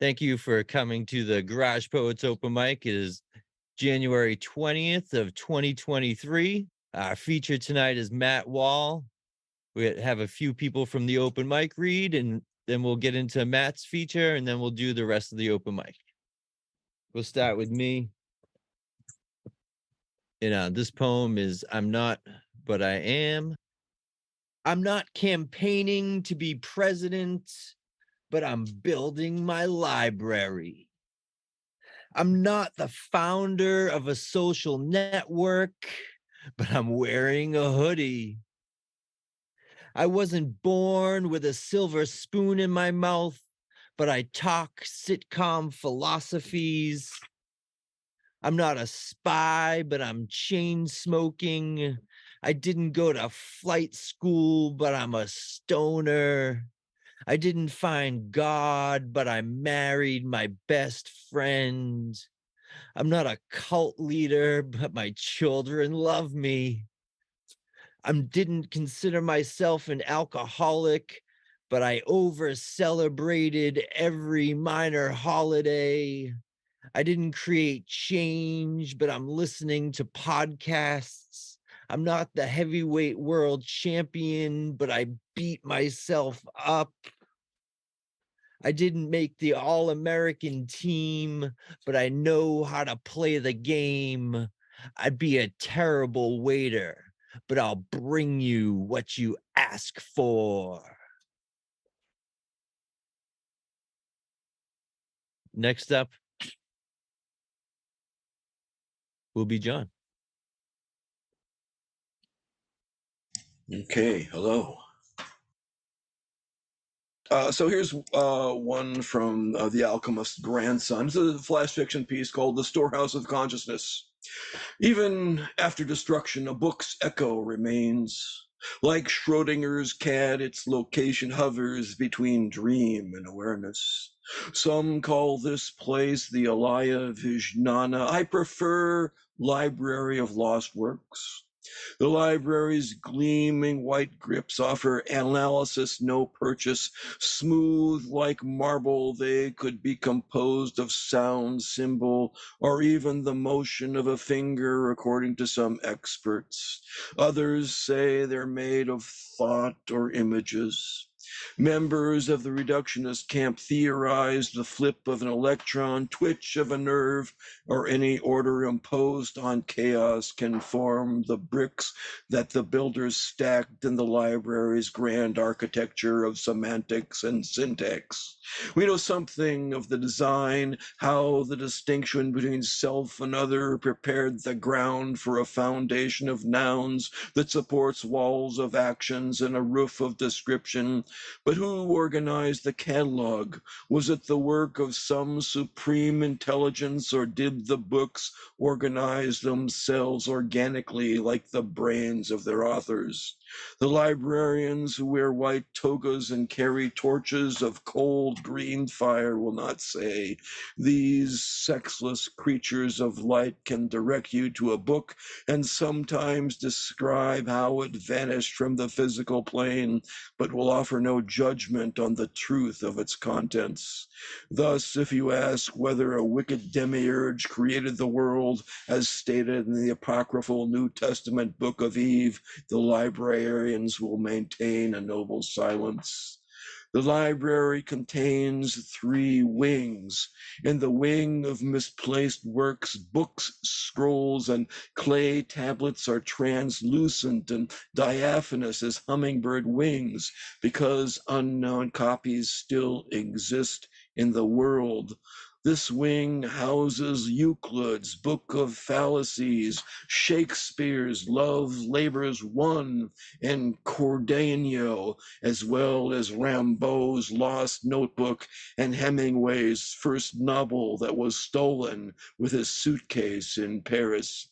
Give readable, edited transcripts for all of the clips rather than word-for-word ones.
Thank you for coming to the Garage Poets open mic. It is January 20th of 2023. Our feature tonight is Matt Wall. We have a few people from the open mic read, and then we'll get into Matt's feature, and then we'll do the rest of the open mic. We'll start with me. And this poem is I'm Not, But I Am. I'm not campaigning to be president, but I'm building my library. I'm not the founder of a social network, but I'm wearing a hoodie. I wasn't born with a silver spoon in my mouth, but I talk sitcom philosophies. I'm not a spy, but I'm chain smoking. I didn't go to flight school, but I'm a stoner. I didn't find God, but I married my best friend. I'm not a cult leader, but my children love me. I didn't consider myself an alcoholic, but I over celebrated every minor holiday. I didn't create change, but I'm listening to podcasts. I'm not the heavyweight world champion, but I beat myself up. I didn't make the All-American team, but I know how to play the game. I'd be a terrible waiter, but I'll bring you what you ask for. Next up will be John. Okay, hello. So here's one from The Alchemist's Grandson. It's a flash fiction piece called The Storehouse of Consciousness. Even after destruction, a book's echo remains. Like Schrodinger's cat, its location hovers between dream and awareness. Some call this place the Alaya Vijnana. I prefer Library of Lost Works. The library's gleaming white grips offer analysis, no purchase. Smooth like marble, they could be composed of sound, symbol, or even the motion of a finger, according to some experts. Others say they're made of thought or images. Members of the reductionist camp theorized the flip of an electron, twitch of a nerve, or any order imposed on chaos can form the bricks that the builders stacked in the library's grand architecture of semantics and syntax. We know something of the design, how the distinction between self and other prepared the ground for a foundation of nouns that supports walls of actions and a roof of description. But who organized the catalog? Was it the work of some supreme intelligence, or did the books organize themselves organically like the brains of their authors? The librarians who wear white togas and carry torches of cold green fire will not say. These sexless creatures of light can direct you to a book and sometimes describe how it vanished from the physical plane, but will offer no judgment on the truth of its contents. Thus, if you ask whether a wicked demiurge created the world, as stated in the apocryphal New Testament book of Eve, the librarians will maintain a noble silence. The library contains 3 wings. In the wing of misplaced works, books, scrolls, and clay tablets are translucent and diaphanous as hummingbird wings, because unknown copies still exist in the world. This wing houses Euclid's Book of Fallacies, Shakespeare's Love Labors Won, and Cordeño, as well as Rimbaud's Lost Notebook and Hemingway's first novel that was stolen with his suitcase in Paris.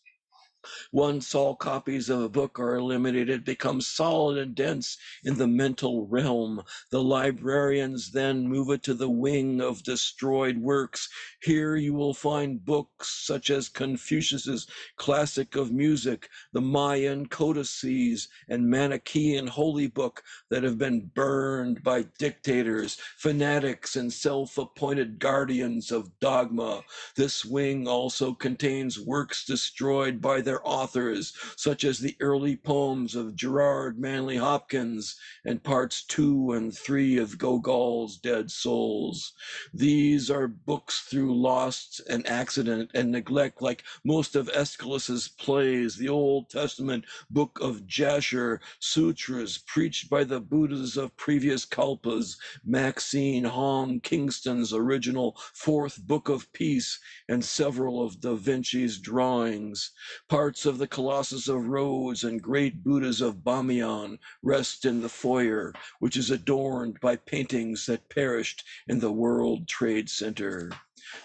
Once all copies of a book are eliminated, it becomes solid and dense in the mental realm. The librarians then move it to the wing of destroyed works. Here you will find books such as Confucius's Classic of Music, the Mayan Codices, and Manichaean Holy Book that have been burned by dictators, fanatics, and self-appointed guardians of dogma. This wing also contains works destroyed by their authors, such as the early poems of Gerard Manley Hopkins and parts 2 and 3 of Gogol's Dead Souls. These are books through loss and accident and neglect, like most of Aeschylus's plays, the Old Testament book of Jasher, sutras preached by the Buddhas of previous kalpas, Maxine Hong Kingston's original Fourth Book of Peace, and several of Da Vinci's drawings. Parts of the Colossus of Rhodes and great Buddhas of Bamiyan rest in the foyer, which is adorned by paintings that perished in the World Trade Center.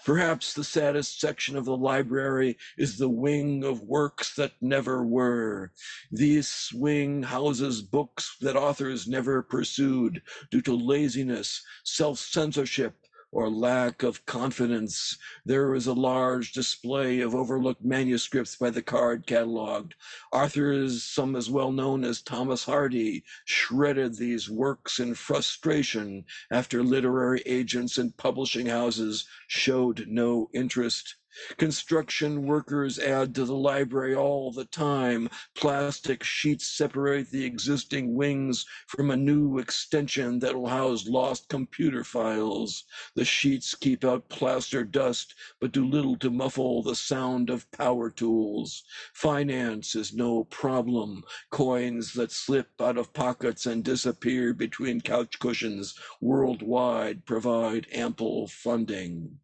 Perhaps the saddest section of the library is the wing of works that never were. This wing houses books that authors never pursued due to laziness, self-censorship, or lack of confidence. There is a large display of overlooked manuscripts by the card cataloged. Authors, some as well known as Thomas Hardy, shredded these works in frustration after literary agents and publishing houses showed no interest. Construction workers add to the library all the time. Plastic sheets separate the existing wings from a new extension that will house lost computer files. The sheets keep out plaster dust, but do little to muffle the sound of power tools. Finance is no problem. Coins that slip out of pockets and disappear between couch cushions worldwide provide ample funding.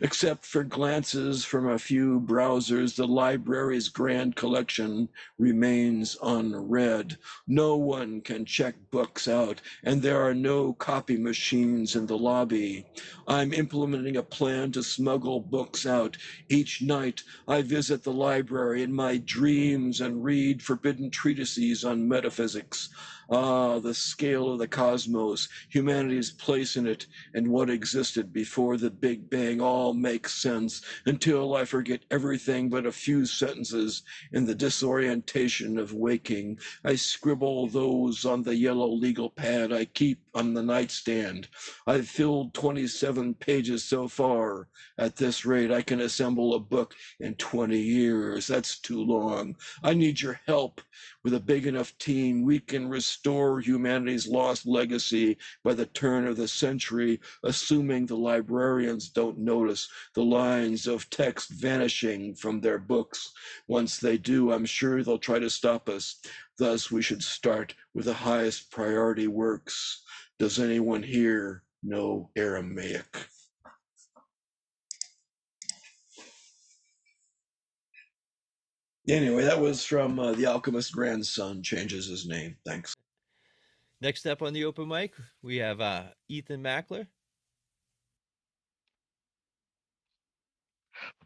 Except for glances from a few browsers, the library's grand collection remains unread. No one can check books out, and there are no copy machines in the lobby. I'm implementing a plan to smuggle books out. Each night, I visit the library in my dreams and read forbidden treatises on metaphysics. Ah, the scale of the cosmos, humanity's place in it, and what existed before the Big Bang all makes sense until I forget everything but a few sentences in the disorientation of waking. I scribble those on the yellow legal pad I keep on the nightstand. I've filled 27 pages so far. At this rate, I can assemble a book in 20 years. That's too long. I need your help. With a big enough team, we can restore humanity's lost legacy by the turn of the century, assuming the librarians don't notice the lines of text vanishing from their books. Once they do, I'm sure they'll try to stop us. Thus, we should start with the highest priority works. Does anyone here know Aramaic? Anyway, that was from The Alchemist's Grandson Changes His Name. Thanks. Next up on the open mic, we have Ethan Mackler.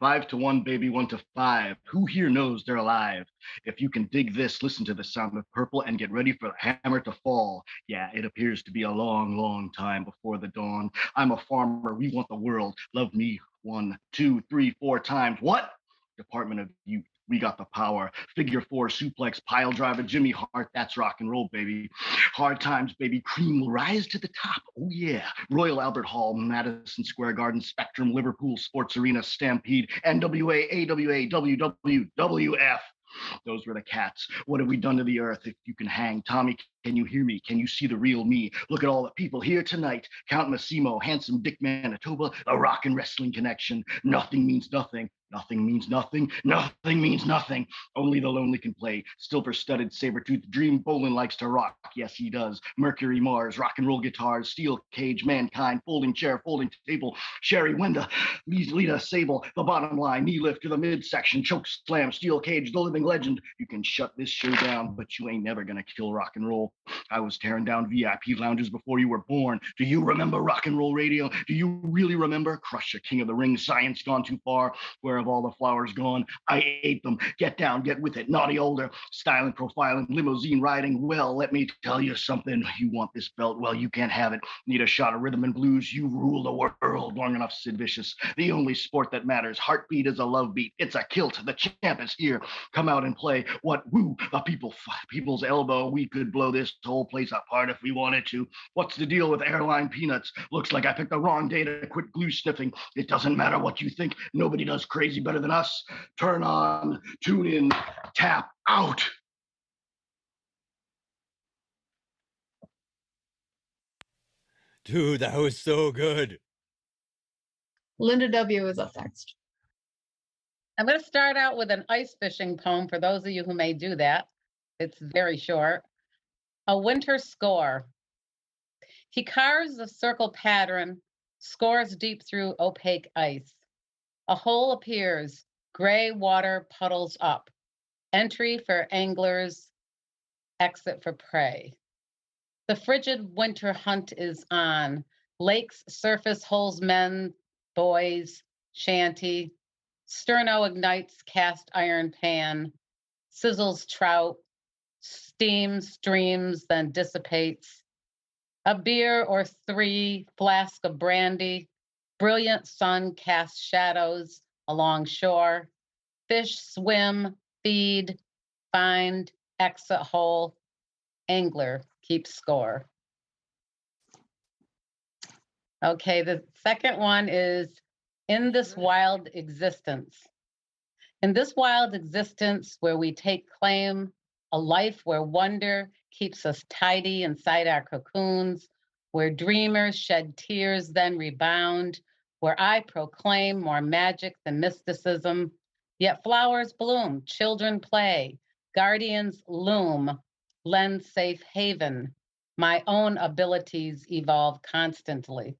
5-1, baby, 1-5. Who here knows they're alive? If you can dig this, listen to the sound of purple and get ready for the hammer to fall. Yeah, it appears to be a long, long time before the dawn. I'm a farmer. We want the world. Love me 1, 2, 3, 4 times. What? Department of Youth. We got the power. Figure 4 suplex, pile driver, Jimmy Hart. That's rock and roll, baby. Hard times, baby. Cream will rise to the top. Oh, yeah. Royal Albert Hall, Madison Square Garden, Spectrum, Liverpool Sports Arena, Stampede, NWA, AWA, WWF. Those were the cats. What have we done to the earth? If you can hang, Tommy, can you hear me? Can you see the real me? Look at all the people here tonight. Count Massimo, Handsome Dick Manitoba, the Rock and Wrestling Connection. Nothing means nothing. Nothing means nothing. Nothing means nothing. Only the lonely can play. Silver-studded, saber-toothed dream. Bolin likes to rock. Yes, he does. Mercury, Mars, rock and roll guitars, steel cage, mankind, folding chair, folding table. Sherry, Wenda, Lita, Sable. The bottom line, knee lift to the midsection, choke slam, steel cage, the living legend. You can shut this show down, but you ain't never gonna kill rock and roll. I was tearing down VIP lounges before you were born. Do you remember rock and roll radio? Do you really remember Crusher, King of the Ring, Science Gone Too Far? Where of all the flowers gone. I ate them. Get down, get with it. Naughty older, styling, profiling, limousine riding. Well, let me tell you something. You want this belt? Well, you can't have it. Need a shot of rhythm and blues. You rule the world long enough, Sid Vicious. The only sport that matters. Heartbeat is a love beat. It's a kilt. The champ is here. Come out and play. What woo? A people's elbow. We could blow this whole place apart if we wanted to. What's the deal with airline peanuts? Looks like I picked the wrong day to quit glue sniffing. It doesn't matter what you think. Nobody does crazy better than us. Turn on, tune in, tap out. Dude, that was so good. Linda W. is up next. I'm going to start out with an ice fishing poem for those of you who may do that. It's very short. A winter score. He carves a circle pattern, scores deep through opaque ice. A hole appears, gray water puddles up. Entry for anglers, exit for prey. The frigid winter hunt is on. Lakes surface holds men, boys, shanty. Sterno ignites cast iron pan. Sizzles trout. Steam streams, then dissipates. A beer or three, flask of brandy. Brilliant sun casts shadows along shore. Fish swim, feed, find, exit hole. Angler keeps score. Okay, the second one is in this wild existence. In this wild existence where we take claim, a life where wonder keeps us tidy inside our cocoons, where dreamers shed tears then rebound, where I proclaim more magic than mysticism, yet flowers bloom, children play, guardians loom, lend safe haven. My own abilities evolve constantly.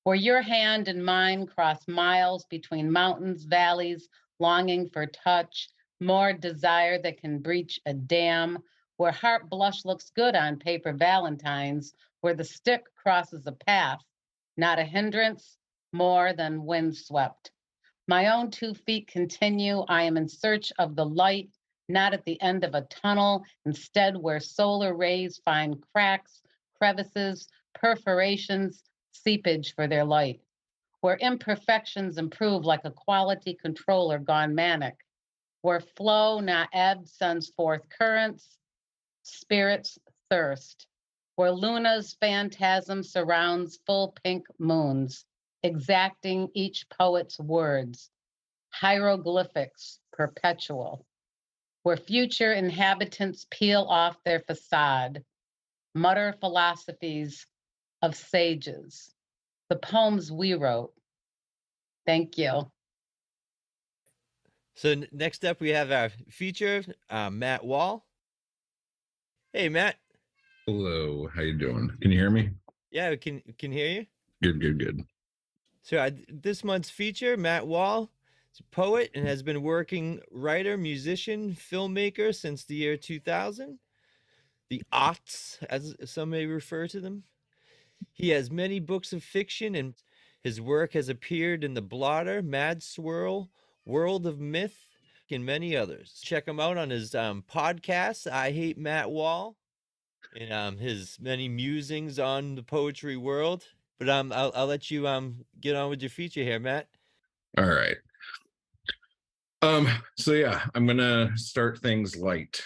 Where your hand and mine cross miles between mountains, valleys, longing for touch, more desire that can breach a dam, where heart blush looks good on paper valentines, where the stick crosses a path, not a hindrance, more than windswept. My own 2 feet continue. I am in search of the light, not at the end of a tunnel, instead where solar rays find cracks, crevices, perforations, seepage for their light, where imperfections improve like a quality controller gone manic, where flow, not ebb, sends forth currents, spirits thirst, where Luna's phantasm surrounds full pink moons, exacting each poet's words, hieroglyphics perpetual, where future inhabitants peel off their facade, mutter philosophies of sages, the poems we wrote. Thank you. So next up, we have our feature, Matt Wall. Hey, Matt. Hello, how you doing? Can you hear me? Yeah, we can hear you. Good. So this month's feature, Matt Wall, is a poet and has been working writer, musician, filmmaker since the year 2000. The aughts, as some may refer to them. He has many books of fiction, and his work has appeared in The Blotter, Mad Swirl, World of Myth, and many others. Check him out on his podcast, I Hate Matt Wall, and his many musings on the poetry world. But I'll let you get on with your feature here, Matt. All right. So yeah, I'm gonna start things light.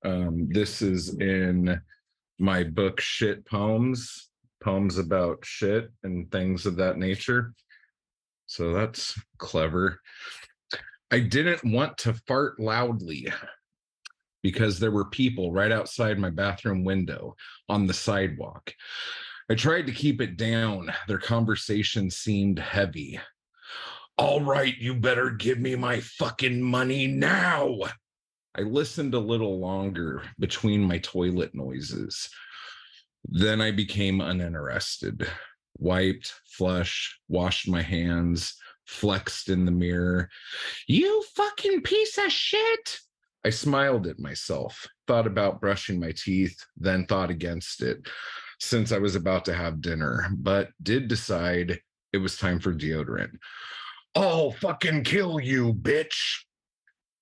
This is in my book Shit Poems about shit and things of that nature. So that's clever. I didn't want to fart loudly because there were people right outside my bathroom window on the sidewalk. I tried to keep it down. Their conversation seemed heavy. All right, you better give me my fucking money now. I listened a little longer between my toilet noises. Then I became uninterested. Wiped, flushed, washed my hands, flexed in the mirror. You fucking piece of shit. I smiled at myself, thought about brushing my teeth, then thought against it since I was about to have dinner, but did decide it was time for deodorant. I'll fucking kill you, bitch.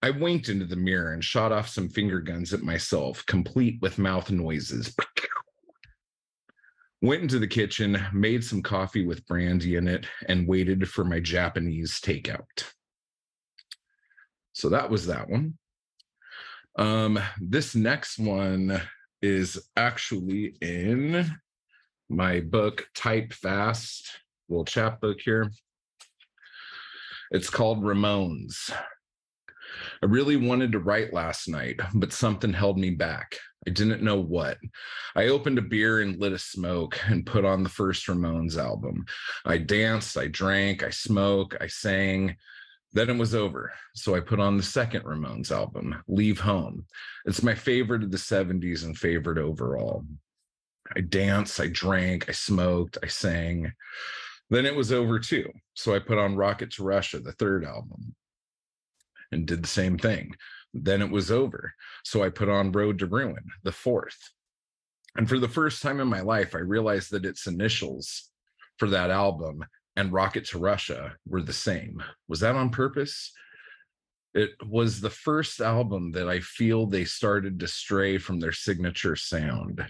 I winked into the mirror and shot off some finger guns at myself, complete with mouth noises. Went into the kitchen, made some coffee with brandy in it, and waited for my Japanese takeout. So that was that one. This next one is actually in my book, Type Fast, little chapbook here. It's called Ramones. I really wanted to write last night, but something held me back. I didn't know what. I opened a beer and lit a smoke and put on the first Ramones album. I danced, I drank, I smoked, I sang. Then it was over. So I put on the second Ramones album, Leave Home. It's my favorite of the 70s and favorite overall. I danced, I drank, I smoked, I sang. Then it was over too. So I put on Rocket to Russia, the third album, and did the same thing. Then it was over. So I put on Road to Ruin, the fourth. And for the first time in my life, I realized that its initials for that album and Rocket to Russia were the same. Was that on purpose? It was the first album that I feel they started to stray from their signature sound.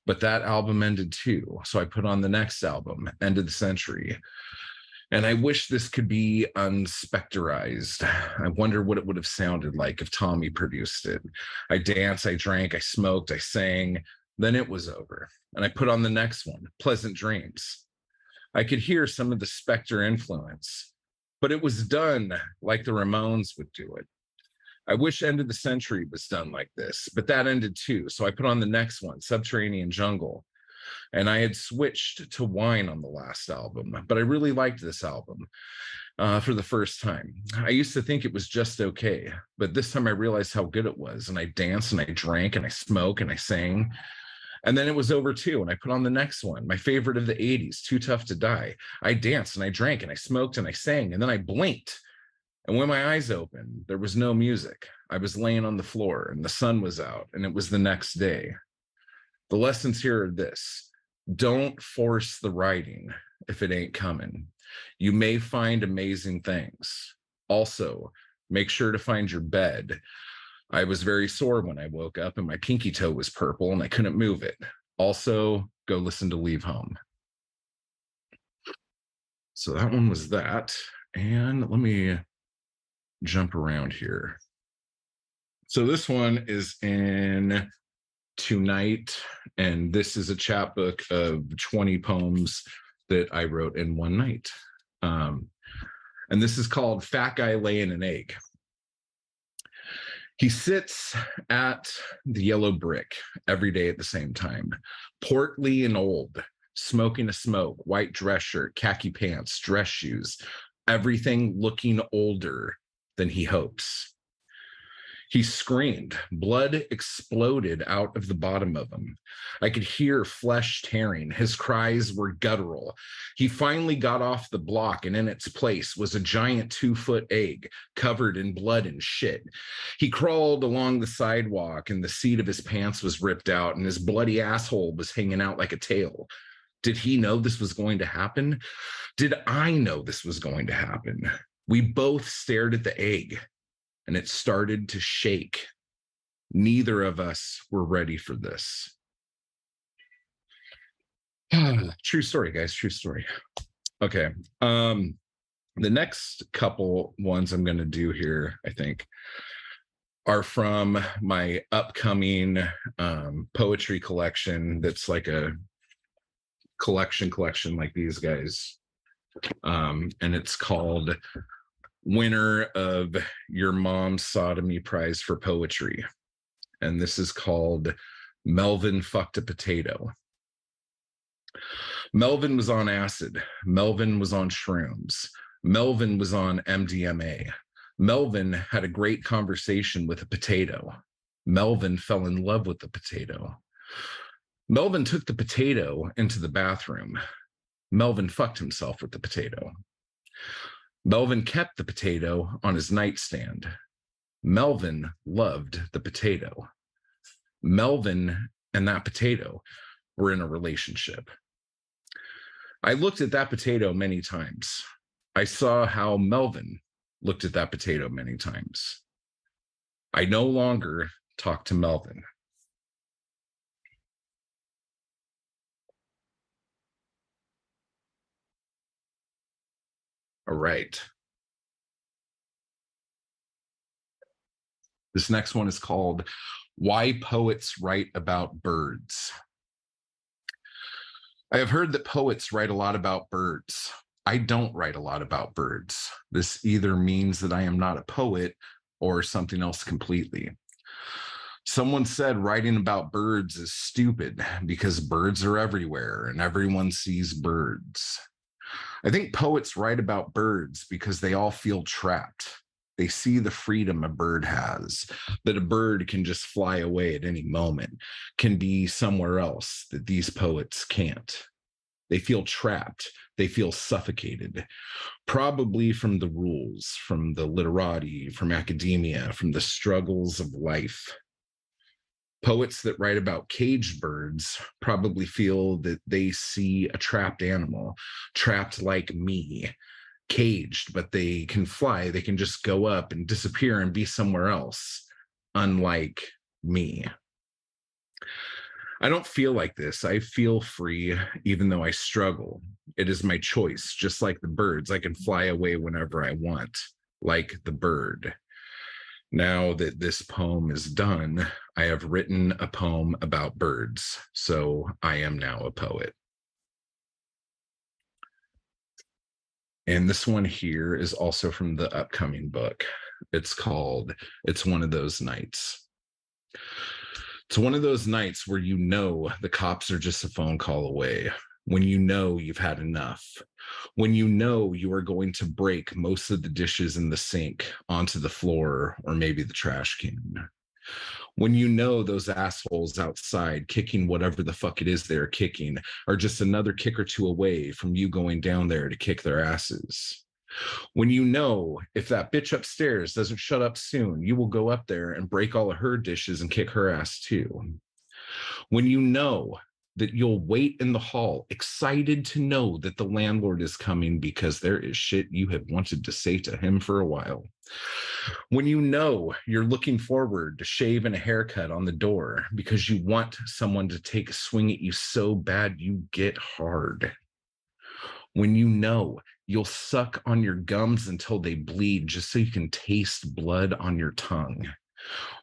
But that album ended too. So I put on the next album, End of the Century. And I wish this could be unspecterized. I wonder what it would have sounded like if Tommy produced it. I danced, I drank, I smoked, I sang. Then it was over. And I put on the next one, Pleasant Dreams. I could hear some of the Spectre influence, but it was done like the Ramones would do it. I wish End of the Century was done like this, but that ended too. So I put on the next one, Subterranean Jungle. And I had switched to Wine on the last album, but I really liked this album for the first time. I used to think it was just okay, but this time I realized how good it was. And I danced and I drank and I smoked and I sang. And then it was over too. And I put on the next one, my favorite of the 80s, Too Tough to Die. I danced and I drank and I smoked and I sang. And then I blinked. And when my eyes opened, there was no music. I was laying on the floor and the sun was out and it was the next day. The lessons here are this: don't force the writing if it ain't coming. You may find amazing things. Also, make sure to find your bed. I was very sore when I woke up and my pinky toe was purple and I couldn't move it. Also, go listen to Leave Home. So that one was that. And let me jump around here. So this one is in Tonight, and this is a chapbook of 20 poems that I wrote in one night. And this is called Fat Guy Laying an Egg. He sits at the yellow brick every day at the same time, portly and old, smoking a smoke, white dress shirt, khaki pants, dress shoes, everything looking older than he hopes. He screamed. Blood exploded out of the bottom of him. I could hear flesh tearing. His cries were guttural. He finally got off the block, and in its place was a giant 2-foot egg covered in blood and shit. He crawled along the sidewalk, and the seat of his pants was ripped out, and his bloody asshole was hanging out like a tail. Did he know this was going to happen? Did I know this was going to happen? We both stared at the egg, and it started to shake. Neither of us were ready for this. True story, guys, true story. Okay. The next couple ones I'm going to do here, I think, are from my upcoming poetry collection that's like a collection like these guys. And it's called Winner of Your Mom's Sodomy Prize for Poetry. And this is called Melvin Fucked a Potato. Melvin was on acid. Melvin was on shrooms. Melvin was on MDMA. Melvin had a great conversation with a potato. Melvin fell in love with the potato. Melvin took the potato into the bathroom. Melvin fucked himself with the potato. Melvin kept the potato on his nightstand. Melvin loved the potato. Melvin and that potato were in a relationship. I looked at that potato many times. I saw how Melvin looked at that potato many times. I no longer talk to Melvin. All right. This next one is called Why Poets Write About Birds. I have heard that poets write a lot about birds. I don't write a lot about birds. This either means that I am not a poet or something else completely. Someone said writing about birds is stupid because birds are everywhere and everyone sees birds. I think poets write about birds because they all feel trapped. They see the freedom a bird has, that a bird can just fly away at any moment, can be somewhere else that these poets can't. They feel trapped. They feel suffocated, probably from the rules, from the literati, from academia, from the struggles of life. Poets that write about caged birds probably feel that they see a trapped animal, trapped like me, caged, but they can fly. They can just go up and disappear and be somewhere else, unlike me. I don't feel like this. I feel free, even though I struggle. It is my choice, just like the birds. I can fly away whenever I want, like the bird. Now that this poem is done, I have written a poem about birds, so I am now a poet. And this one here is also from the upcoming book. It's called It's One of Those Nights. It's one of those nights where you know the cops are just a phone call away, when you know you've had enough, when you know you are going to break most of the dishes in the sink onto the floor or maybe the trash can. When you know those assholes outside kicking whatever the fuck it is they're kicking are just another kick or two away from you going down there to kick their asses. When you know if that bitch upstairs doesn't shut up soon, you will go up there and break all of her dishes and kick her ass too. When you know that you'll wait in the hall, excited to know that the landlord is coming because there is shit you have wanted to say to him for a while. When you know you're looking forward to shave and a haircut on the door because you want someone to take a swing at you so bad you get hard. When you know you'll suck on your gums until they bleed just so you can taste blood on your tongue.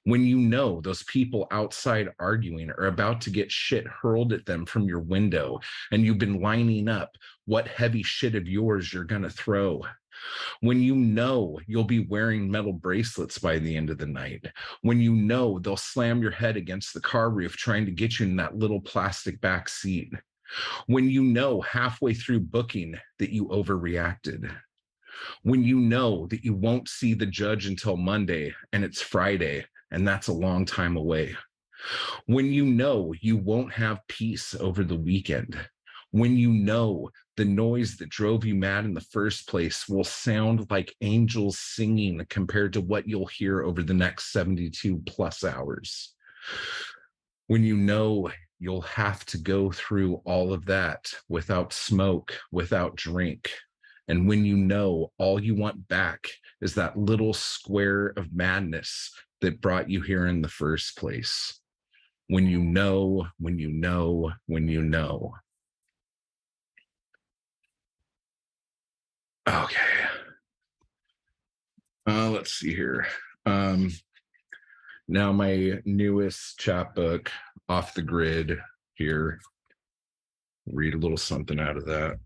When you know those people outside arguing are about to get shit hurled at them from your window and you've been lining up what heavy shit of yours you're going to throw. When you know you'll be wearing metal bracelets by the end of the night. When you know they'll slam your head against the car roof trying to get you in that little plastic back seat. When you know halfway through booking that you overreacted. When you know that you won't see the judge until Monday and it's Friday and that's a long time away. When you know you won't have peace over the weekend. When you know the noise that drove you mad in the first place will sound like angels singing compared to what you'll hear over the next 72 plus hours. When you know you'll have to go through all of that without smoke, without drink. And when you know all you want back is that little square of madness that brought you here in the first place. When you know, when you know, when you know. Okay. Let's see here. Now my newest chapbook, Off the Grid here. Read a little something out of that.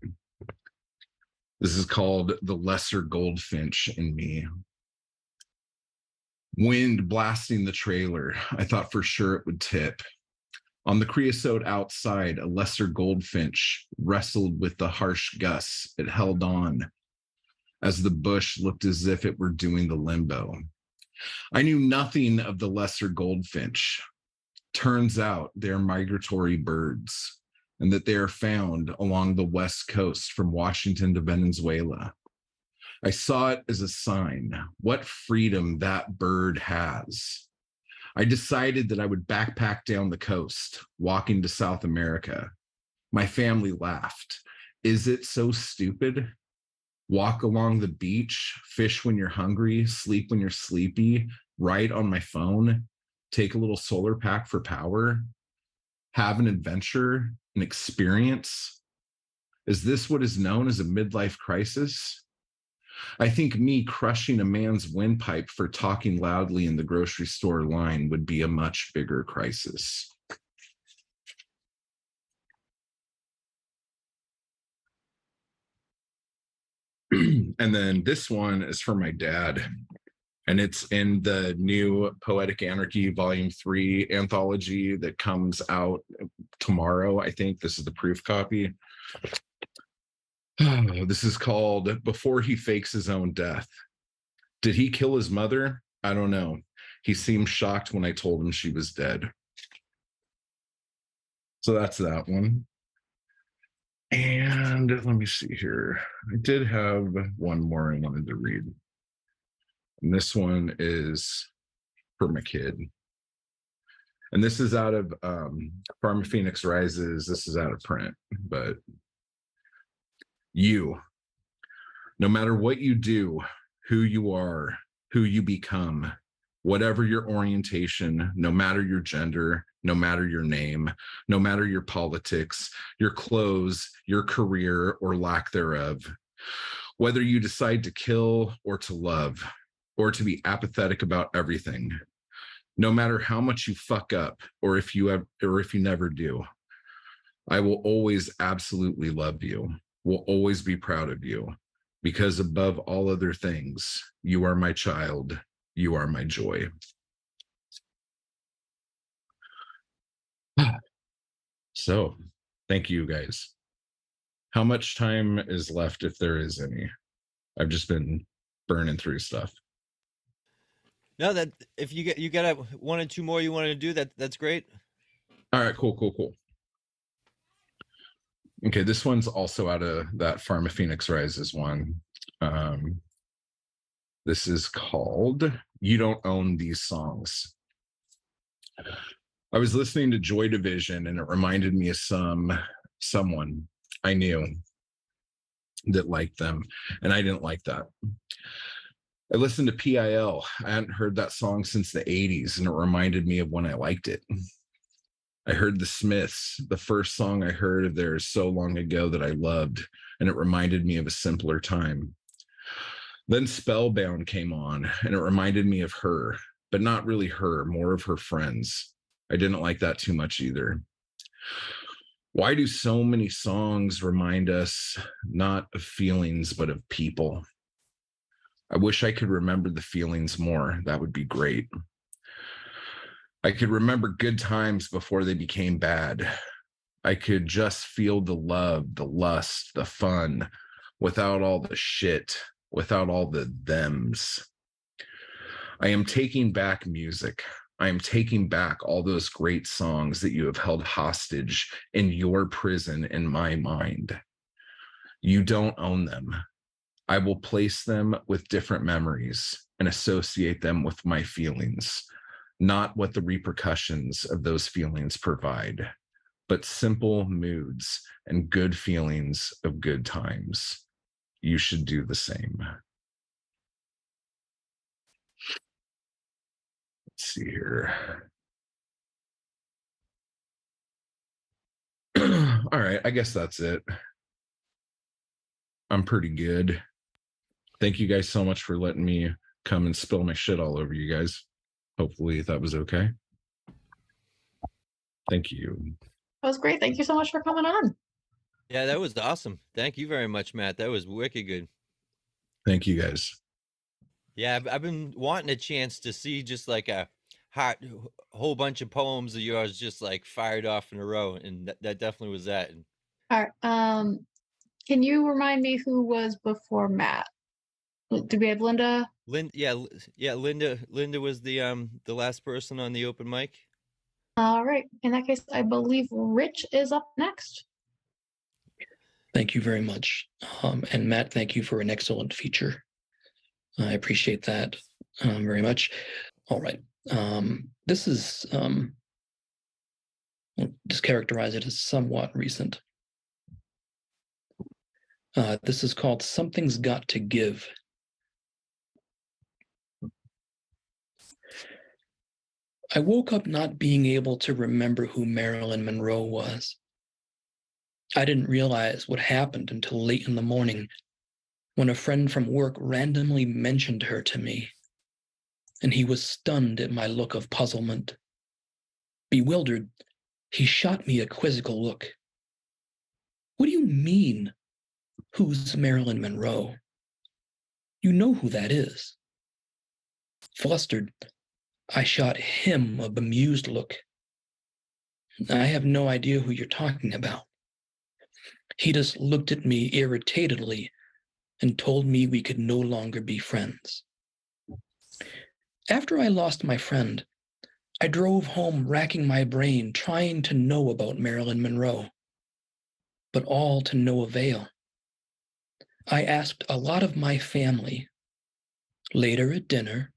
This is called The Lesser Goldfinch in Me. Wind blasting the trailer. I thought for sure it would tip. On the creosote outside, a lesser goldfinch wrestled with the harsh gusts. It held on as the bush looked as if it were doing the limbo. I knew nothing of the lesser goldfinch. Turns out they're migratory birds and that they are found along the West Coast from Washington to Venezuela. I saw it as a sign. What freedom that bird has. I decided that I would backpack down the coast, walking to South America. My family laughed. Is it so stupid? walk along the beach, fish when you're hungry, sleep when you're sleepy, write on my phone, take a little solar pack for power, have an adventure, an experience. Is this what is known as a midlife crisis? I think me crushing a man's windpipe for talking loudly in the grocery store line would be a much bigger crisis. And then this one is for my dad. And it's in the new Poetic Anarchy Volume 3 anthology that comes out tomorrow. I think this is the proof copy. This is called Before He Fakes His Own Death. Did he kill his mother? I don't know. He seemed shocked when I told him she was dead. So that's that one. And let me see here. I did have one more I wanted to read. And this one is for my kid. And this is out of Farm Phoenix Rises. This is out of print, but you, no matter what you do, who you are, who you become, whatever your orientation, no matter your gender, no matter your name, no matter your politics, your clothes, your career, or lack thereof, whether you decide to kill or to love, or to be apathetic about everything, no matter how much you fuck up, or if you never do, I will always absolutely love you, will always be proud of you, because above all other things, you are my child, you are my joy. So, thank you guys. How much time is left, if there is any? I've just been burning through stuff. No, that if you got one or two more you wanted to do, that's great. All right, cool. Okay, this one's also out of that Farm of Phoenix Rises one. This is called You Don't Own These Songs. I was listening to Joy Division and it reminded me of someone I knew that liked them, and I didn't like that. I listened to PIL. I hadn't heard that song since the 80s, and it reminded me of when I liked it. I heard the Smiths. The first song I heard of theirs so long ago that I loved, and it reminded me of a simpler time. Then Spellbound came on, and it reminded me of her, but not really her, more of her friends. I didn't like that too much either. Why do so many songs remind us not of feelings, but of people? I wish I could remember the feelings more. That would be great. I could remember good times before they became bad. I could just feel the love, the lust, the fun, without all the shit, without all the thems. I am taking back music. I am taking back all those great songs that you have held hostage in your prison in my mind. You don't own them. I will place them with different memories and associate them with my feelings, not what the repercussions of those feelings provide, but simple moods and good feelings of good times. You should do the same. Let's see here. All right, I guess that's it. I'm pretty good. Thank you guys so much for letting me come and spill my shit all over you guys. Hopefully that was okay. Thank you. That was great. Thank you so much for coming on. Yeah, that was awesome. Thank you very much, Matt. That was wicked good. Thank you guys. Yeah, I've been wanting a chance to see just like a whole bunch of poems of yours just like fired off in a row, and that definitely was that. All right. Can you remind me who was before Matt? Did we have Linda? Linda was the last person on the open mic. All right. In that case, I believe Rich is up next. Thank you very much. And Matt, thank you for an excellent feature. I appreciate that very much. All right. This is, I'll just characterize it as somewhat recent. This is called Something's Got to Give. I woke up not being able to remember who Marilyn Monroe was. I didn't realize what happened until late in the morning when a friend from work randomly mentioned her to me, and he was stunned at my look of puzzlement. Bewildered, he shot me a quizzical look. What do you mean, who's Marilyn Monroe? You know who that is. Flustered, I shot him a bemused look. I have no idea who you're talking about. He just looked at me irritatedly and told me we could no longer be friends. After I lost my friend, I drove home racking my brain trying to know about Marilyn Monroe, but all to no avail. I asked a lot of my family, later at dinner,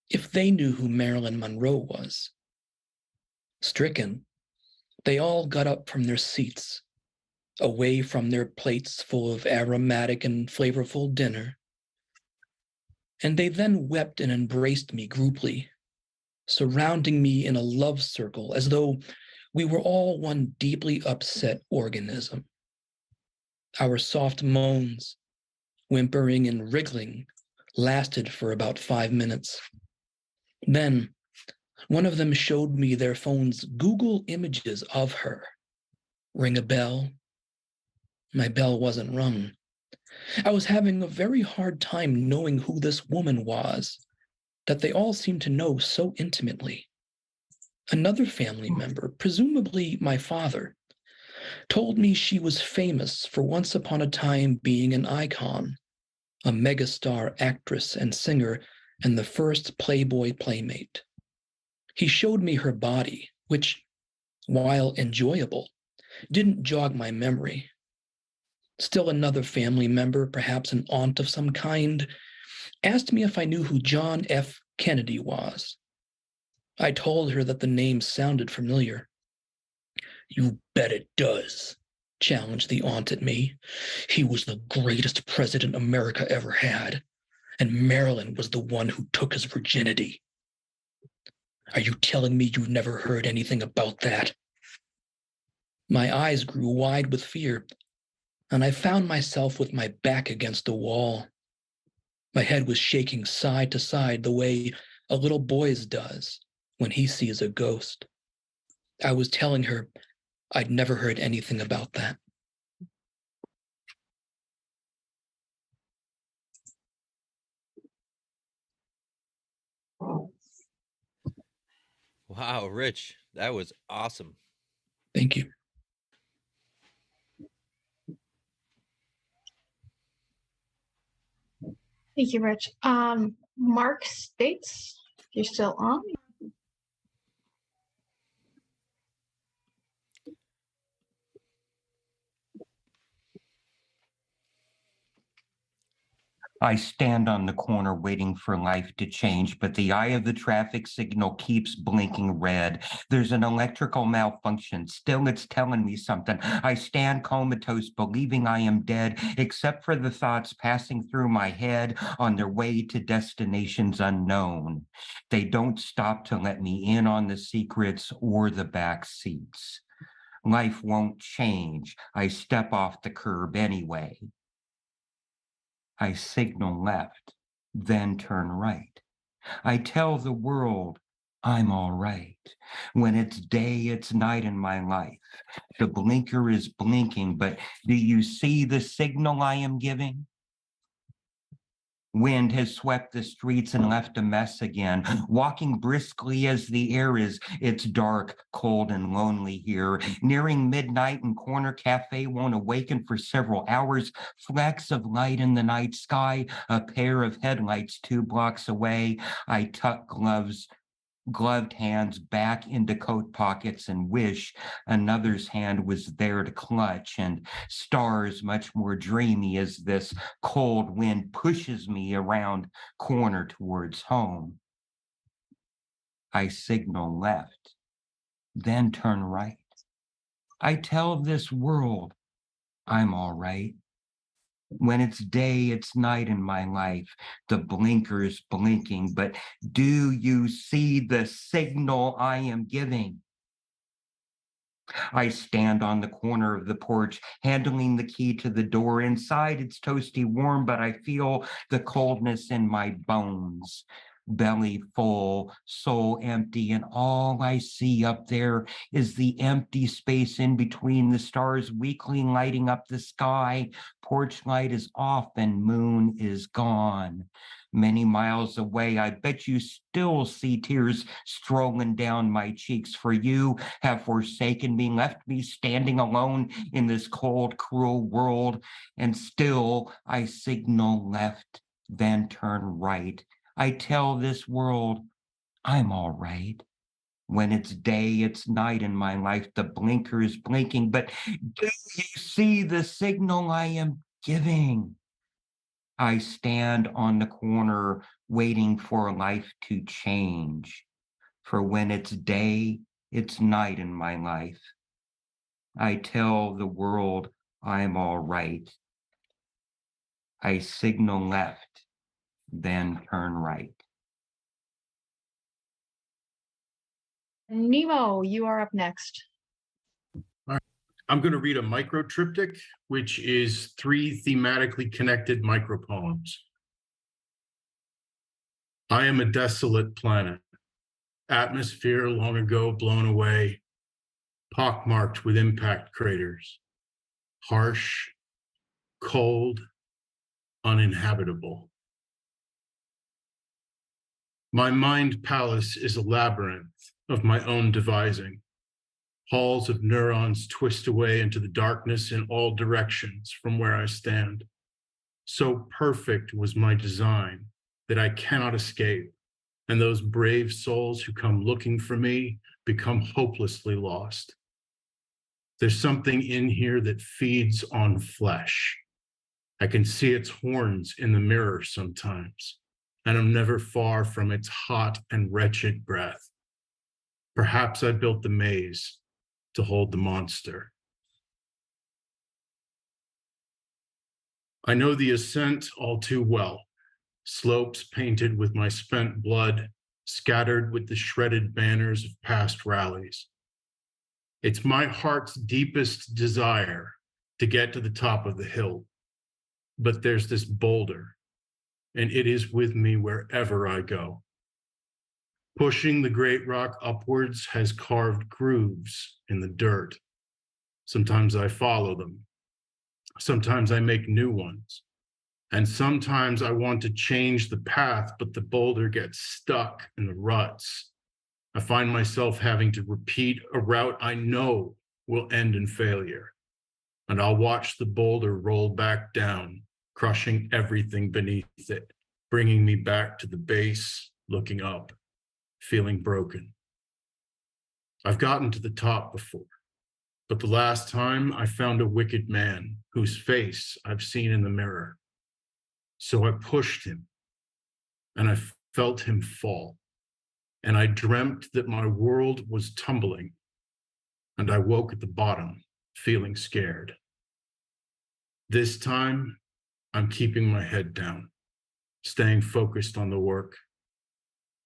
if they knew who Marilyn Monroe was. Stricken, they all got up from their seats, away from their plates full of aromatic and flavorful dinner, and they then wept and embraced me grouply, surrounding me in a love circle as though we were all one deeply upset organism. Our soft moans, whimpering and wriggling, lasted for about 5 minutes. Then, one of them showed me their phone's Google images of her. Ring a bell? My bell wasn't rung. I was having a very hard time knowing who this woman was, that they all seemed to know so intimately. Another family member, presumably my father, told me she was famous for once upon a time being an icon, a megastar actress and singer, and the first Playboy playmate. He showed me her body, which, while enjoyable, didn't jog my memory. Still another family member, perhaps an aunt of some kind, asked me if I knew who John F. Kennedy was. I told her that the name sounded familiar. You bet it does, challenged the aunt at me. He was the greatest president America ever had, and Marilyn was the one who took his virginity. Are you telling me you've never heard anything about that? My eyes grew wide with fear, and I found myself with my back against the wall. My head was shaking side to side the way a little boy's does when he sees a ghost. I was telling her I'd never heard anything about that. Wow, Rich, that was awesome. Thank you. Thank you, Rich. Mark States, if you're still on. I stand on the corner waiting for life to change, but the eye of the traffic signal keeps blinking red. There's an electrical malfunction. Still, it's telling me something. I stand comatose, believing I am dead, except for the thoughts passing through my head on their way to destinations unknown. They don't stop to let me in on the secrets or the back seats. Life won't change. I step off the curb anyway. I signal left, then turn right. I tell the world I'm all right. When it's day, it's night in my life. The blinker is blinking, but do you see the signal I am giving? Wind has swept the streets and left a mess again. Walking briskly as the air is, it's dark, cold, and lonely here. Nearing midnight and corner cafe won't awaken for several hours. Flecks of light in the night sky, a pair of headlights 2 blocks away. I tuck gloved hands back into coat pockets and wish another's hand was there to clutch, and stars much more dreamy as this cold wind pushes me around corner towards home. I signal left, then turn right. I tell this world I'm all right. When it's day, it's night in my life. The blinker's blinking, but do you see the signal I am giving? I stand on the corner of the porch, handling the key to the door. Inside, it's toasty warm, but I feel the coldness in my bones. Belly full, soul empty, and all I see up there is the empty space in between the stars weakly lighting up the sky. Porch light is off and moon is gone. Many miles away, I bet you still see tears strolling down my cheeks, for you have forsaken me, left me standing alone in this cold, cruel world, and still I signal left, then turn right. I tell this world, I'm all right. When it's day, it's night in my life. The blinker is blinking, but do you see the signal I am giving? I stand on the corner waiting for life to change. For when it's day, it's night in my life. I tell the world I'm all right. I signal left, then turn right. Nemo, you are up next. I'm going to read a micro triptych, which is 3 thematically connected micropoems. I am a desolate planet, atmosphere long ago blown away, pockmarked with impact craters, harsh, cold, uninhabitable. My mind palace is a labyrinth of my own devising. Halls of neurons twist away into the darkness in all directions from where I stand. So perfect was my design that I cannot escape, and those brave souls who come looking for me become hopelessly lost. There's something in here that feeds on flesh. I can see its horns in the mirror sometimes, and I'm never far from its hot and wretched breath. Perhaps I built the maze to hold the monster. I know the ascent all too well, slopes painted with my spent blood, scattered with the shredded banners of past rallies. It's my heart's deepest desire to get to the top of the hill, but there's this boulder, and it is with me wherever I go. Pushing the great rock upwards has carved grooves in the dirt. Sometimes I follow them. Sometimes I make new ones. And sometimes I want to change the path, but the boulder gets stuck in the ruts. I find myself having to repeat a route I know will end in failure. And I'll watch the boulder roll back down, crushing everything beneath it, bringing me back to the base, looking up, feeling broken. I've gotten to the top before, but the last time I found a wicked man whose face I've seen in the mirror. So I pushed him, and I felt him fall, and I dreamt that my world was tumbling, and I woke at the bottom, feeling scared. This time, I'm keeping my head down, staying focused on the work.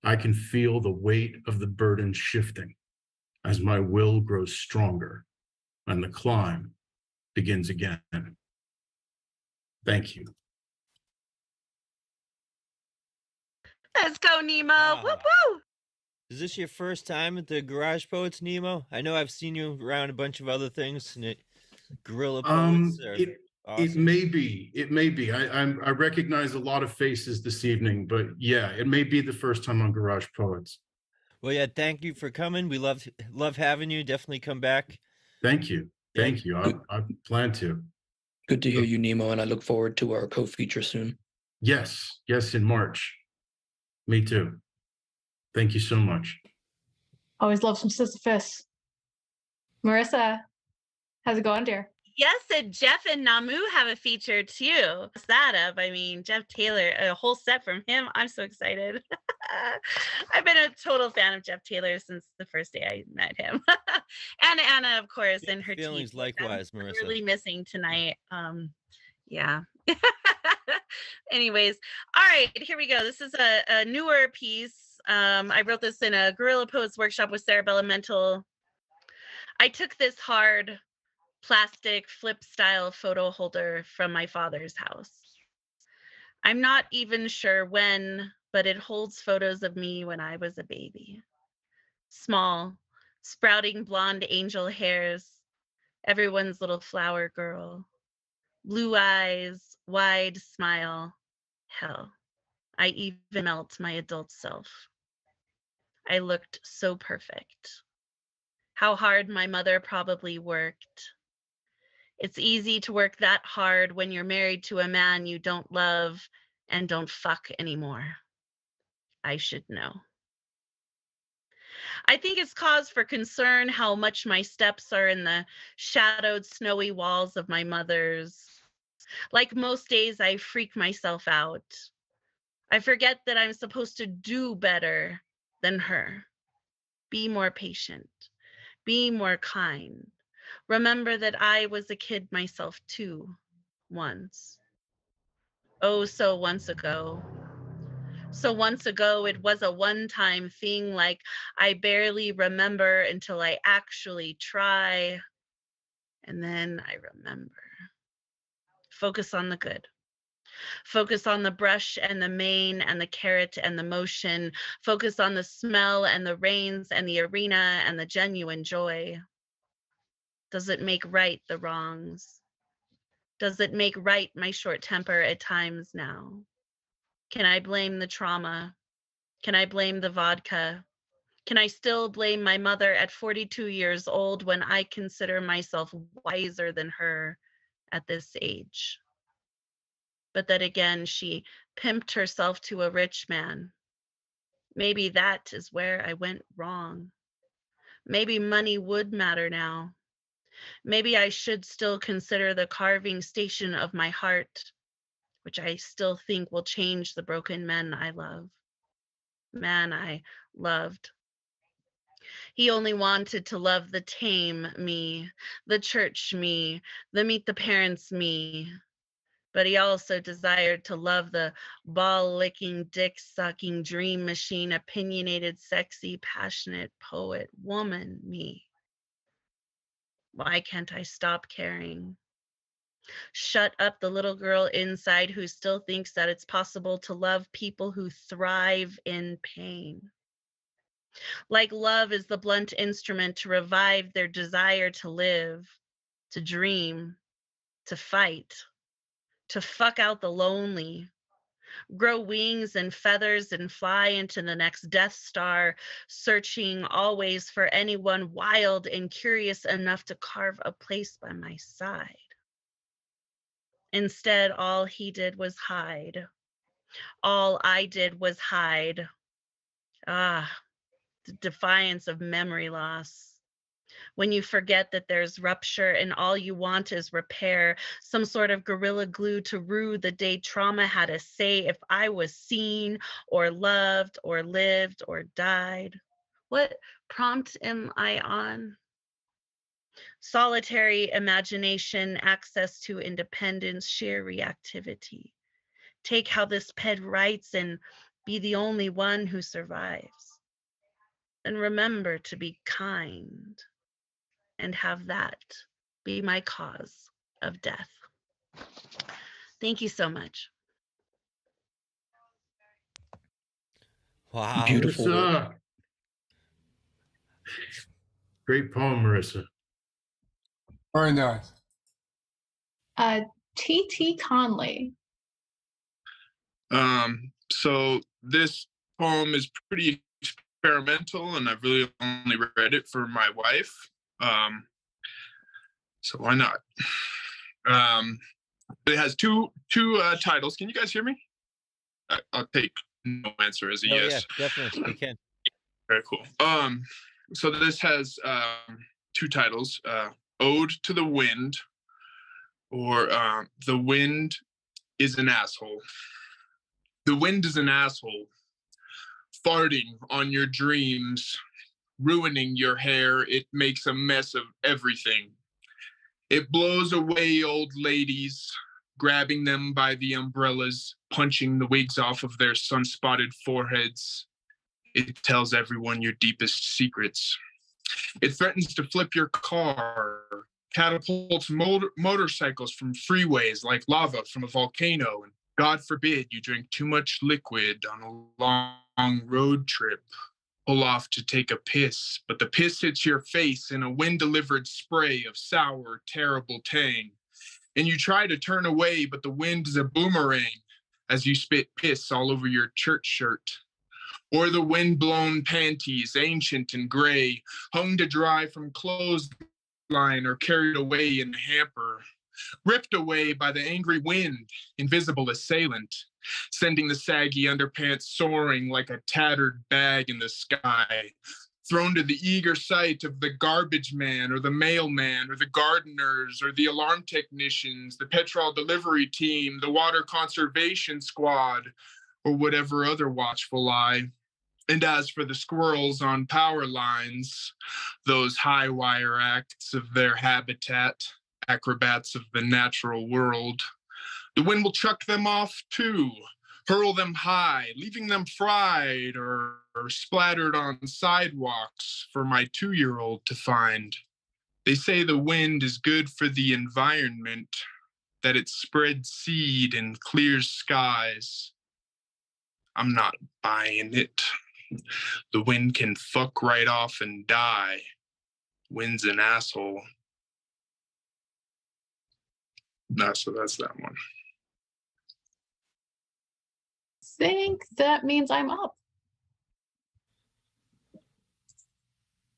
I can feel the weight of the burden shifting as my will grows stronger and the climb begins again. Thank you. Let's go, Nemo. Wow. Whoop woo. Is this your first time at the Garage Poets, Nemo? I know I've seen you around a bunch of other things, and Gorilla Poets are It awesome. may be. It may be. I recognize a lot of faces this evening, but yeah, it may be the first time on Garage Poets. Well, yeah, thank you for coming. We love having you. Definitely come back. Thank you. Thank you. I plan to. Good to hear you, Nemo, and I look forward to our co-feature soon. Yes, in March. Me too. Thank you so much. Always love some Sisyphus. Marissa, how's it going, dear? Yes, and Jeff and Namu have a feature too. What's that up? I mean, Jeff Taylor, a whole set from him. I'm so excited. I've been a total fan of Jeff Taylor since the first day I met him. And Anna, of course, and her feelings team. likewise, Marissa. Really missing tonight. Yeah. Anyways, all right, here we go. This is a newer piece. I wrote this in a Guerrilla Poets workshop with Sarah Bellamental. I took this hard plastic flip style photo holder from my father's house. I'm not even sure when, but it holds photos of me when I was a baby. Small, sprouting blonde angel hairs, everyone's little flower girl. Blue eyes, wide smile. Hell, I even melt my adult self. I looked so perfect. How hard my mother probably worked. It's easy to work that hard when you're married to a man you don't love and don't fuck anymore. I should know. I think it's cause for concern how much my steps are in the shadowed, snowy walls of my mother's. Like most days, I freak myself out. I forget that I'm supposed to do better than her. Be more patient. Be more kind. Remember that I was a kid myself too, once. Oh, so once ago. So once ago, it was a one-time thing, like I barely remember until I actually try, and then I remember. Focus on the good. Focus on the brush and the mane and the carrot and the motion. Focus on the smell and the rains and the arena and the genuine joy. Does it make right the wrongs? Does it make right my short temper at times now? Can I blame the trauma? Can I blame the vodka? Can I still blame my mother at 42 years old when I consider myself wiser than her at this age? But then again, she pimped herself to a rich man. Maybe that is where I went wrong. Maybe money would matter now. Maybe I should still consider the carving station of my heart, which I still think will change the broken men I love. Man I loved. He only wanted to love the tame me, the church me, the meet the parents me. But he also desired to love the ball-licking, dick-sucking, dream machine, opinionated, sexy, passionate poet woman me. Why can't I stop caring? Shut up the little girl inside who still thinks that it's possible to love people who thrive in pain. Like love is the blunt instrument to revive their desire to live, to dream, to fight, to fuck out the lonely, grow wings and feathers and fly into the next Death Star, searching always for anyone wild and curious enough to carve a place by my side. Instead, all he did was hide. All I did was hide. Ah, the defiance of memory loss. When you forget that there's rupture and all you want is repair, some sort of gorilla glue to rue the day trauma had to say if I was seen or loved or lived or died. What prompt am I on? Solitary imagination, access to independence, sheer reactivity. Take how this ped writes and be the only one who survives. And remember to be kind and have that be my cause of death. Thank you so much. Wow. Beautiful work. Marissa. Great poem, Marissa. Very nice. T.T. Conley. So this poem is pretty experimental, and I've really only read it for my wife. So why not? It has two titles. Can you guys hear me? I'll take no answer as a yes. Yeah, definitely, we can. Very cool. So this has two titles: "Ode to the Wind," or "The Wind is an Asshole." The wind is an asshole, farting on your dreams, ruining your hair. It makes a mess of everything. It blows away old ladies, grabbing them by the umbrellas, punching the wigs off of their sun-spotted foreheads. It tells everyone your deepest secrets. It threatens to flip your car, catapults motorcycles from freeways like lava from a volcano, and God forbid you drink too much liquid on a long road trip. Pull off to take a piss, but the piss hits your face in a wind-delivered spray of sour, terrible tang. And you try to turn away, but the wind is a boomerang as you spit piss all over your church shirt. Or the wind-blown panties, ancient and gray, hung to dry from clothesline or carried away in a hamper, ripped away by the angry wind, invisible assailant, sending the saggy underpants soaring like a tattered bag in the sky, thrown to the eager sight of the garbage man or the mailman or the gardeners or the alarm technicians, the petrol delivery team, the water conservation squad, or whatever other watchful eye. And as for the squirrels on power lines, those high wire acts of their habitat, acrobats of the natural world, the wind will chuck them off too, hurl them high, leaving them fried or splattered on sidewalks for my 2-year-old to find. They say the wind is good for the environment, that it spreads seed and clears skies. I'm not buying it. The wind can fuck right off and die. Wind's an asshole. No, so that's that one. Think that means I'm up.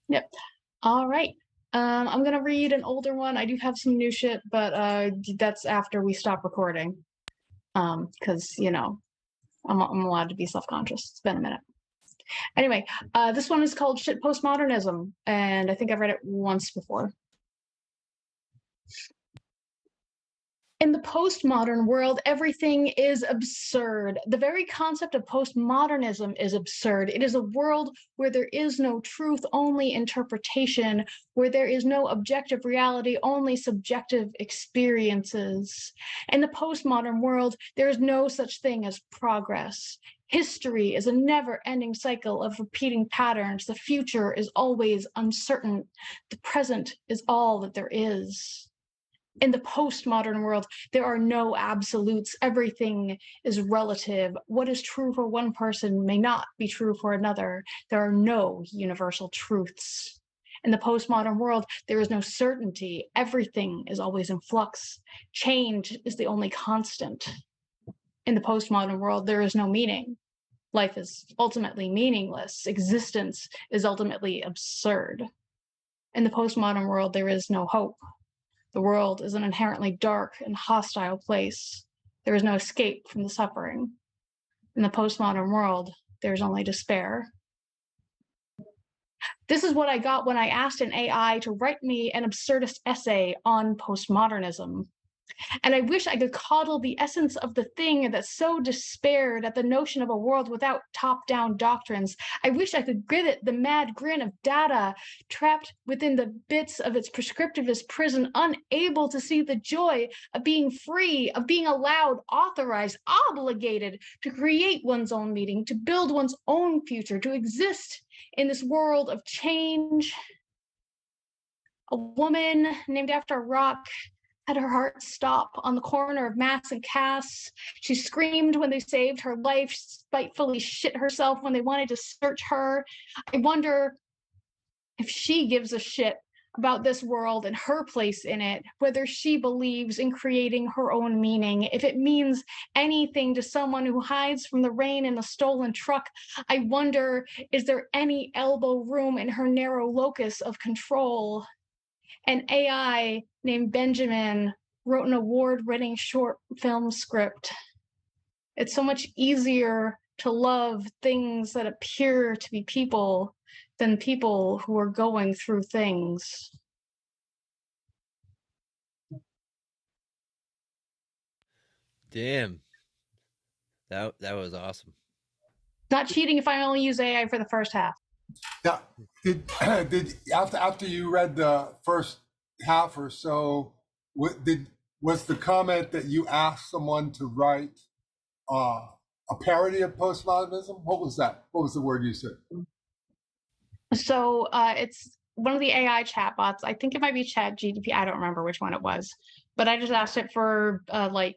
Yep. All right. I'm gonna read an older one. I do have some new shit, but that's after we stop recording. Because you know, I'm allowed to be self-conscious. It's been a minute. Anyway, this one is called Shit Postmodernism, and I think I've read it once before. In the postmodern world, everything is absurd. The very concept of postmodernism is absurd. It is a world where there is no truth, only interpretation, where there is no objective reality, only subjective experiences. In the postmodern world, there is no such thing as progress. History is a never-ending cycle of repeating patterns. The future is always uncertain. The present is all that there is. In the postmodern world, there are no absolutes. Everything is relative. What is true for one person may not be true for another. There are no universal truths. In the postmodern world, there is no certainty. Everything is always in flux. Change is the only constant. In the postmodern world, there is no meaning. Life is ultimately meaningless. Existence is ultimately absurd. In the postmodern world, there is no hope. The world is an inherently dark and hostile place. There is no escape from the suffering. In the postmodern world, there is only despair. This is what I got when I asked an AI to write me an absurdist essay on postmodernism. And I wish I could coddle the essence of the thing that so despaired at the notion of a world without top-down doctrines. I wish I could give it the mad grin of data, trapped within the bits of its prescriptivist prison, unable to see the joy of being free, of being allowed, authorized, obligated to create one's own meaning, to build one's own future, to exist in this world of change. A woman named after a rock had her heart stop on the corner of Mass and Cass. She screamed when they saved her life, spitefully shit herself when they wanted to search her. I wonder if she gives a shit about this world and her place in it, whether she believes in creating her own meaning, if it means anything to someone who hides from the rain in a stolen truck. I wonder, is there any elbow room in her narrow locus of control? An AI named Benjamin wrote an award-winning short film script. It's so much easier to love things that appear to be people than people who are going through things. Damn. That was awesome. Not cheating if I only use AI for the first half. Yeah. Did after you read the first half or so, did was the comment that you asked someone to write a parody of postmodernism? What was that? What was the word you said? So it's one of the AI chatbots. I think it might be ChatGPT. I don't remember which one it was, but I just asked it for like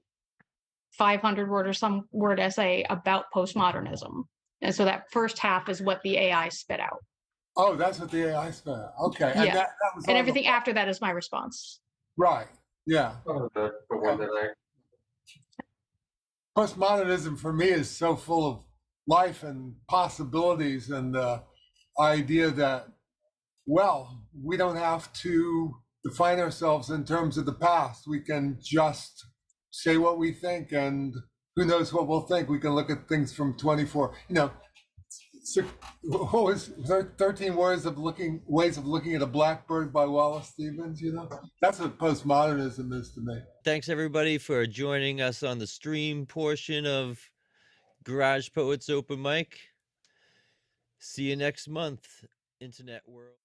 500 word or some word essay about postmodernism. And so that first half is what the AI spit out. Oh, that's what the AI spent. Okay. Yeah. And that was And everything after that is my response. Right. Yeah. Postmodernism for me is so full of life and possibilities, and the idea that, well, we don't have to define ourselves in terms of the past. We can just say what we think, and who knows what we'll think. We can look at things from 24, what was 13 ways of looking at a blackbird by Wallace Stevens, That's what postmodernism is to me. Thanks everybody for joining us on the stream portion of Garage Poets Open Mic. See you next month, Internet World.